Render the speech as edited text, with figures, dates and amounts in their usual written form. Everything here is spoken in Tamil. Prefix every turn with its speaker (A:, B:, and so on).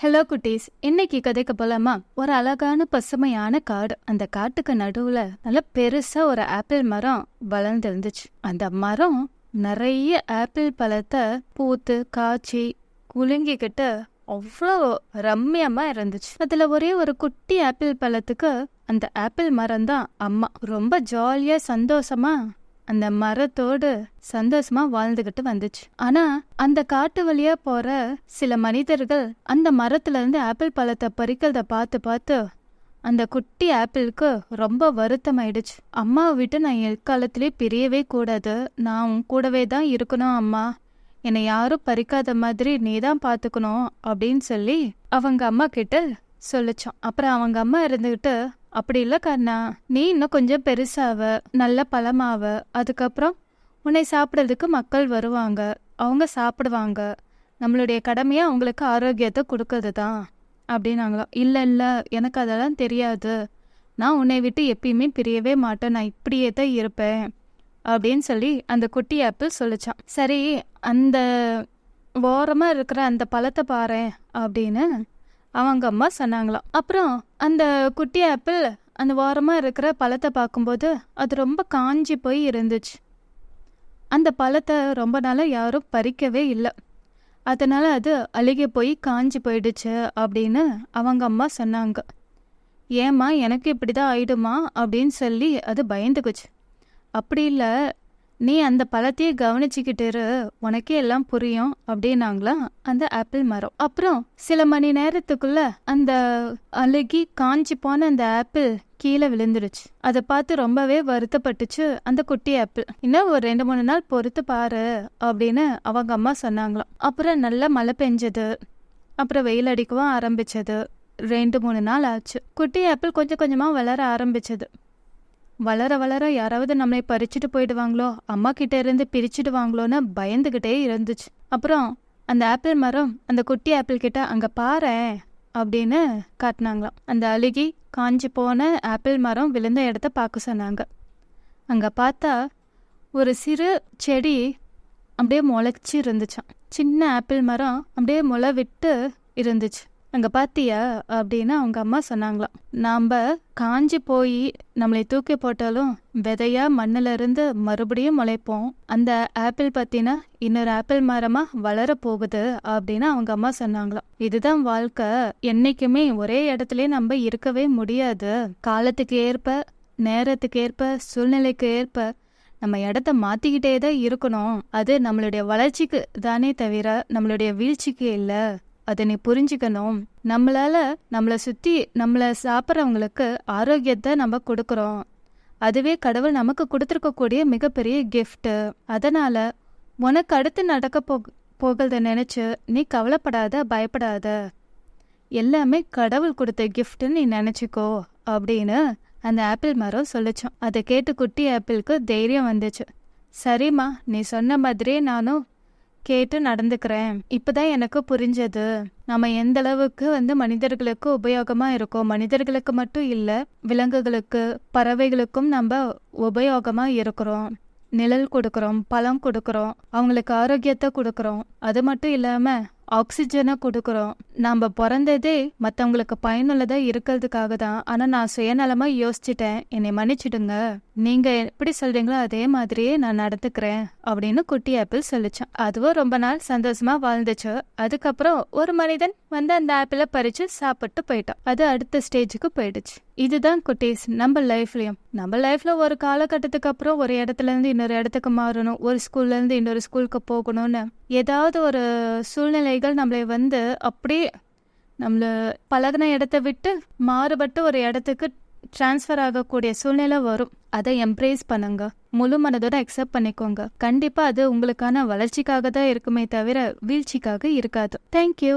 A: ஹலோ குட்டீஸ், இன்னைக்கு கதைக்கு போலாமா? ஒரு அழகான பசுமையான காடு. அந்த காட்டுக்கு நடுவுல நல்ல பெருசா ஒரு ஆப்பிள் மரம் வளர்ந்து இருந்துச்சு. அந்த மரம் நிறைய ஆப்பிள் பழத்தை பூத்து காய்ச்சி குலுங்கிக்கிட்டு அவ்வளோ ரம்மியமா இருந்துச்சு. அதுல ஒரே ஒரு குட்டி ஆப்பிள் பழத்துக்கு அந்த ஆப்பிள் மரம் தான் அம்மா. ரொம்ப ஜாலியா சந்தோஷமா அந்த மரத்தோடு சந்தோஷமா வாழ்ந்துகிட்டு வந்துச்சு. ஆனா அந்த காட்டு வழியா போற சில மனிதர்கள் அந்த மரத்துல இருந்து ஆப்பிள் பழத்தை பறிக்கிறத பார்த்து பார்த்து அந்த குட்டி ஆப்பிளுக்கு ரொம்ப வருத்தமாயிடுச்சு. அம்மாவை விட்டு நான் எக்காலத்திலேயே பிரியவே கூடாது, நான் உன் கூடவே தான் இருக்கணும் அம்மா, என்னை யாரும் பறிக்காத மாதிரி நீ தான் பாத்துக்கணும் அப்படின்னு சொல்லி அவங்க அம்மா கிட்ட சொல்லிச்சான். அப்புறம் அவங்க அம்மா இருந்துகிட்டு, அப்படி இல்ல கண்ணா, நீ இன்னும் கொஞ்சம் பெருசாவ, நல்ல பழமாவ, அதுக்கப்புறம் உன்னை சாப்பிட்றதுக்கு மக்கள் வருவாங்க, அவங்க சாப்பிடுவாங்க, நம்மளுடைய கடமையா அவங்களுக்கு ஆரோக்கியத்தை கொடுக்கறது தான் அப்படின்னாங்களாம். இல்லை இல்லை, எனக்கு அதெல்லாம் தெரியாது, நான் உன்னை விட்டு எப்பயுமே பிரியவே மாட்டேன், நான் இப்படியே தான் இருப்பேன் அப்படின்னு சொல்லி அந்த குட்டி ஆப்பிள் சொல்லிச்சான். சரி, அந்த ஓரமா இருக்கிற அந்த பழத்தை பாரு அப்படின்னு அவங்க அம்மா சொன்னாங்களாம். அப்புறம் அந்த குட்டி ஆப்பிள் அந்த ஓரமா இருக்கிற பழத்தை பார்க்கும்போது அது ரொம்ப காஞ்சி போய் இருந்துச்சு. அந்த பழத்தை ரொம்ப நாளா யாரும் பறிக்கவே இல்லை, அதனால அது அழுகி போய் காஞ்சி போயிடுச்சு அப்படின்னு அவங்க அம்மா சொன்னாங்க. ஏம்மா, எனக்கு இப்படிதான் ஆயிடுமா அப்படின்னு சொல்லி அது பயந்துக்குச்சு. அப்படி இல்லை, நீ அந்த பழத்தையே கவனிச்சுக்கிட்டு இரு, உனக்கே எல்லாம் புரியும் அப்படின்னாங்களா அந்த ஆப்பிள் மரம். அப்புறம் சில மணி நேரத்துக்குள்ள அந்த அழுகி காஞ்சி போன அந்த ஆப்பிள் கீழே விழுந்துருச்சு. அதை பார்த்து ரொம்பவே வருத்தப்பட்டுச்சு அந்த குட்டி ஆப்பிள். இன்னும் ஒரு 2-3 நாள் பொறுத்து பாரு அப்படின்னு அவங்க அம்மா சொன்னாங்களாம். அப்புறம் நல்லா மழை பெஞ்சது, அப்புறம் வெயில் அடிக்கவும் ஆரம்பிச்சது. 2-3 நாள் ஆச்சு. குட்டி ஆப்பிள் கொஞ்சம் கொஞ்சமா வளர ஆரம்பிச்சது. வளர வளர யாராவது நம்மளை பறிச்சுட்டு போயிடுவாங்களோ, அம்மா கிட்ட இருந்து பிரிச்சுடுவாங்களோன்னு பயந்துகிட்டே இருந்துச்சு. அப்புறம் அந்த ஆப்பிள் மரம் அந்த குட்டி ஆப்பிள் கிட்ட அங்க பாரு அப்படின்னு காட்டினாங்களாம். அந்த அழுகி காஞ்சி போன ஆப்பிள் மரம் விழுந்த இடத்த பார்க்க சொன்னாங்க. அங்க பார்த்தா ஒரு சிறு செடி அப்படியே முளைச்சி இருந்துச்சான். சின்ன ஆப்பிள் மரம் அப்படியே முளை விட்டு இருந்துச்சு. அங்க பாத்தியா அப்படின்னு அவங்க அம்மா சொன்னாங்களாம். நாம காஞ்சி போய் நம்மளை தூக்கி போட்டாலும் விதையா மண்ணுல இருந்து மறுபடியும் முளைப்போம். அந்த ஆப்பிள் பத்தினா இன்னொரு ஆப்பிள் மரமா வளர போகுது அப்படின்னு அவங்க அம்மா சொன்னாங்களாம். இதுதான் வாழ்க்கை, என்னைக்குமே ஒரே இடத்துலயே நம்ம இருக்கவே முடியாது. காலத்துக்கு ஏற்ப, நேரத்துக்கு ஏற்ப, சூழ்நிலைக்கு ஏற்ப நம்ம இடத்த மாத்திக்கிட்டே தான் இருக்கணும். அது நம்மளுடைய வளர்ச்சிக்கு தானே தவிர நம்மளுடைய வீழ்ச்சிக்கு இல்லை. அதை நீ புரிஞ்சுக்கணும். நம்மளை சுத்தி நம்மளை சாப்பிட்றவங்களுக்கு ஆரோக்கியத்தை நம்ம கொடுக்குறோம். அதுவே கடவுள் நமக்கு கொடுத்துருக்கக்கூடிய மிகப்பெரிய கிஃப்ட். அதனால உனக்கு அடுத்து நடக்க போகிறத நினைச்சு நீ கவலைப்படாத, பயப்படாத, எல்லாமே கடவுள் கொடுத்த கிஃப்ட்னு நீ நினைச்சுக்கோ அப்படின்னு அந்த ஆப்பிள் மரம் சொல்லிச்சோம். அதை கேட்டு குட்டி ஆப்பிளுக்கு தைரியம் வந்துச்சு. சரிம்மா, நீ சொன்ன மாதிரியே நானும் கேட்டு நடந்துக்கிறேன். இப்பதான் எனக்கு புரிஞ்சது, நம்ம எந்த அளவுக்கு மனிதர்களுக்கு உபயோகமா இருக்கோம். மனிதர்களுக்கு மட்டும் இல்ல, விலங்குகளுக்கு, பறவைகளுக்கும் நம்ம உபயோகமா இருக்கிறோம். நிழல் கொடுக்கறோம், பழம் கொடுக்கறோம், அவங்களுக்கு ஆரோக்கியத்தை கொடுக்கறோம். அது மட்டும் இல்லாம ஆக்சிஜனை கொடுக்கறோம். நாம பிறந்ததே மற்றவங்களுக்கு பயனுள்ளதா இருக்கிறதுக்காக தான். ஆனா நான் சுயநலமா யோசிச்சுட்டேன், என்னை மன்னிச்சிடுங்க. நீங்க எப்படி சொல்றீங்களோ அதே மாதிரியே நான் நடந்துக்கிறேன் அப்படின்னு குட்டி ஆப்பிள் சொல்லிச்சான். அதுவும் ரொம்ப நாள் சந்தோஷமா வாழ்ந்துச்சு. அதுக்கப்புறம் ஒரு மனிதன் அந்த ஆப்பிளை பறிச்சு சாப்பிட்டு போயிட்டான். அது அடுத்த ஸ்டேஜுக்கு போயிடுச்சு. இதுதான் குட்டீஸ், நம்ம லைஃப்ல ஒரு காலகட்டத்துக்கு அப்புறம் ஒரு இடத்துல இருந்து இன்னொரு இடத்துக்கு மாறணும், ஒரு ஸ்கூல்ல இருந்து இன்னொரு ஸ்கூலுக்கு போகணும்னு ஏதாவது ஒரு சூழ்நிலைகள் நம்மளை அப்படியே நம்மள பழகின இடத்த விட்டு மாறுபட்டு ஒரு இடத்துக்கு டிரான்ஸ்ஃபர் ஆகக்கூடிய சூழ்நிலை வரும். அதை எம்ப்ரேஸ் பண்ணுங்க, முழு மனதோட அக்செப்ட் பண்ணிக்கோங்க. கண்டிப்பா அது உங்களுக்கான வளர்ச்சிக்காக தான் இருக்குமே தவிர வீழ்ச்சிக்காக இருக்காது. தேங்க்யூ.